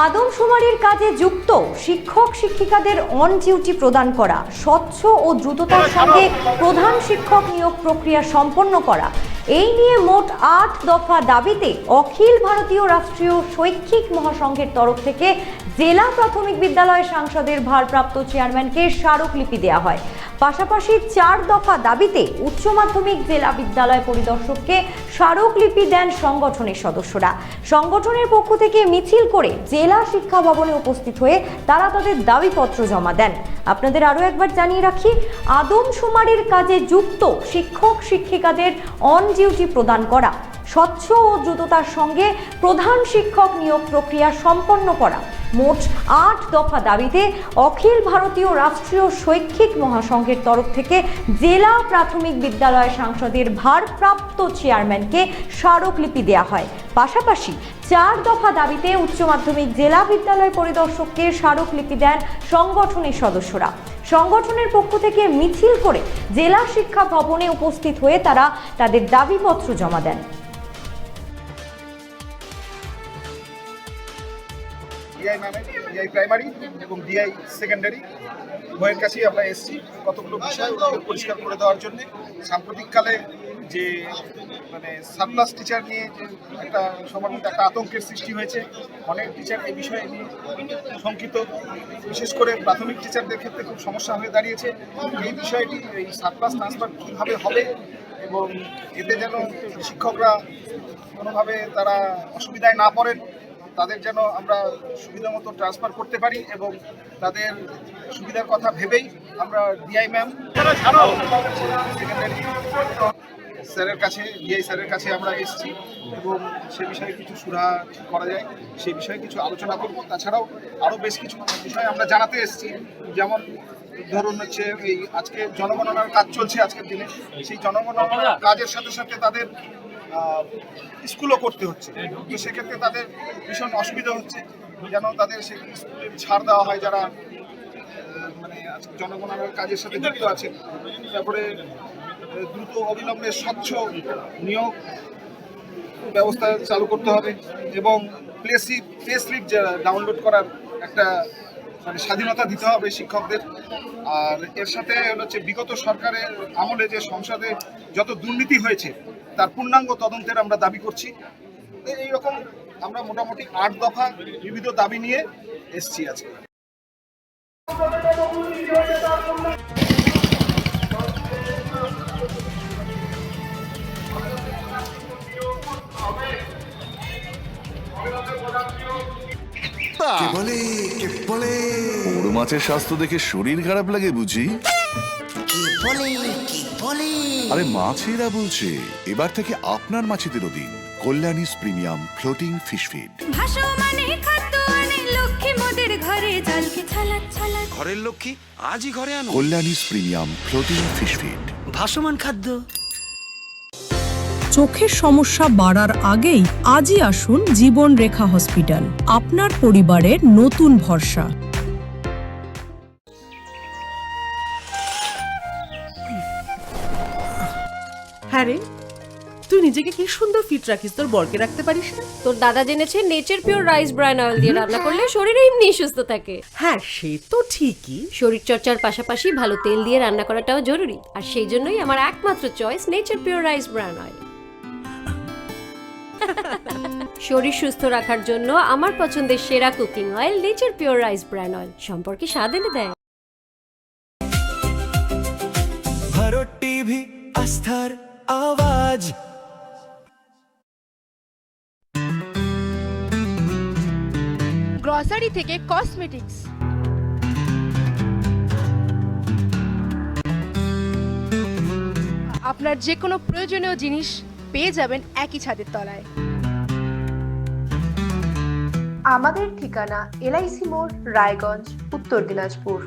আদমশুমারির কাজে যুক্ত শিক্ষক শিক্ষিকাদের অন ডিউটি প্রদান করা, স্বচ্ছ ও দ্রুততার সঙ্গে প্রধান শিক্ষক নিয়োগ প্রক্রিয়া সম্পন্ন করা, এই নিয়ে মোট ৮ দফা দাবিতে অখিল ভারতীয় রাষ্ট্রীয় শৈক্ষিক মহাসংঘের তরফ থেকে জেলা প্রাথমিক বিদ্যালয় সাংসদের ভারপ্রাপ্ত চেয়ারম্যানকে স্মারকলিপি দেওয়া হয়। পাশাপাশি ৪ দফা দাবিতে উচ্চ মাধ্যমিক জেলা বিদ্যালয় পরিদর্শককে স্মারকলিপি দেন সংগঠনের সদস্যরা। সংগঠনের পক্ষ থেকে মিছিল করে জেলা শিক্ষা ভবনে উপস্থিত হয়ে তারা তাদের দাবিপত্র জমা দেন। আপনাদের আরও একবার জানিয়ে রাখি, আদমশুমারির কাজে যুক্ত শিক্ষক শিক্ষিকাদের অন ডিউটি প্রদান করা, স্বচ্ছ ও দ্রুততার সঙ্গে প্রধান শিক্ষক নিয়োগ প্রক্রিয়া সম্পন্ন করা, মোট ৮ দফা দাবিতে অখিল ভারতীয় রাষ্ট্রীয় শৈক্ষিক মহাসংঘের তরফ থেকে জেলা প্রাথমিক বিদ্যালয় সাংসদের ভারপ্রাপ্ত চেয়ারম্যানকে স্মারকলিপি দেওয়া হয়। পাশাপাশি ৪ দফা দাবিতে উচ্চ মাধ্যমিক জেলা বিদ্যালয় পরিদর্শককে স্মারকলিপি দেন সংগঠনের সদস্যরা। সংগঠনের পক্ষ থেকে মিছিল করে জেলা শিক্ষা ভবনে উপস্থিত হয়ে তারা তাদের দাবিপত্র জমা দেন। ডিআই ম্যামের ডিআই প্রাইমারি এবং ডিআই সেকেন্ডারি উভয়ের কাছেই আমরা এসেছি কতগুলো বিষয় ওনাদের পরিষ্কার করে দেওয়ার জন্য। সাম্প্রতিককালে যে সারপ্লাস টিচার নিয়ে যে একটা সবার মধ্যে একটা আতঙ্কের সৃষ্টি হয়েছে, অনেক টিচার এই বিষয়ে নিয়ে শঙ্কিত, বিশেষ করে প্রাথমিক টিচারদের ক্ষেত্রে খুব সমস্যা হয়ে দাঁড়িয়েছে। এই বিষয়টি এই সারপ্লাস ট্রান্সফার কীভাবে হবে এবং এতে যেন শিক্ষকরা কোনোভাবে তারা অসুবিধায় না পড়েন, তাদের যেন আমরা সুবিধা মতো ট্রান্সফার করতে পারি এবং তাদের সুবিধার কথা ভেবেই আমরা ডিআই ম্যাম সেকেন্ডারি স্যারের কাছে ডিআই স্যারের কাছে আমরা এসেছি এবং সে বিষয়ে কিছু সুরাহা করা যায় সেই বিষয়ে কিছু আলোচনা করব। তাছাড়াও আরও বেশ কিছু বিষয় আমরা জানাতে এসেছি, যেমন ধরুন হচ্ছে এই আজকে জনগণনার কাজ চলছে আজকের দিনে, সেই জনগণনার কাজের সাথে সাথে তাদের স্কুলও করতে হচ্ছে, তো সেক্ষেত্রে তাদের ভীষণ অসুবিধা হচ্ছে, যেন তাদের সেই স্কুলে ছাড় দেওয়া হয় যারা জনগণনার কাজের সাথে যুক্ত আছে। তারপরে দ্রুত অবিলম্বে স্বচ্ছ নিয়োগ ব্যবস্থা চালু করতে হবে এবং পে স্লিপ ডাউনলোড করার একটা স্বাধীনতা দিতে হবে শিক্ষকদের। আর এর সাথে হচ্ছে বিগত সরকারের আমলে যে সংসদে যত দুর্নীতি হয়েছে তার পূর্ণাঙ্গ তদন্তের আমরা দাবি করছি। এইরকম আমরা মোটামুটি ৮ দফা বিবিধ দাবি নিয়ে এসছি আজকে। বড় মাছের স্বাস্থ্য দেখে শরীর খারাপ লাগে বুঝি? আরে মাছেরা বলছে, এবার থেকে আপনার মাছেদেরও দিন কল্যাণীস প্রিমিয়াম ফ্লোটিং ফিশ ফিড। ঘরের লক্ষ্মী আজই ঘরে আনো কল্যাণীস প্রিমিয়াম ফ্লোটিং ফিশ ফিড, ভাসমান খাদ্য। চোখের সমস্যা বাড়ার আগেই আজই আসুন জীবন রেখা হসপিটাল, আপনার পরিবারের নতুন ভরসা। হ্যাঁ রে, তুই নিজেকে কি সুন্দর ফিট রাখিস, তোর বরকে রাখতে পারিস না? তোর দাদা জেনেছে nature pure rice bran oil দিয়ে রান্না করলে শরীর এমনি সুস্থ থাকে। হ্যাঁ সে তো ঠিকই, শরীর চর্চার পাশাপাশি ভালো তেল দিয়ে রান্না করাটাও জরুরি, আর সেই জন্যই আমার একমাত্র choice nature pure rice bran oil. শরীর সুস্থ রাখার জন্য আমার পছন্দের সেরা cooking oil nature pure rice bran oil, সম্পর্কে স্বাদ এনে দেয়। ভারত টিভি, আস্থার আওয়াজ। গ্রসারি থেকে কসমেটিক্স, আপনার যে কোনো প্রয়োজনীয় জিনিস পেয়ে যাবেন একই ছাদের তলায়। আমাদের ঠিকানা এলআইসি মোড়, রায়গঞ্জ, উত্তর দিনাজপুর।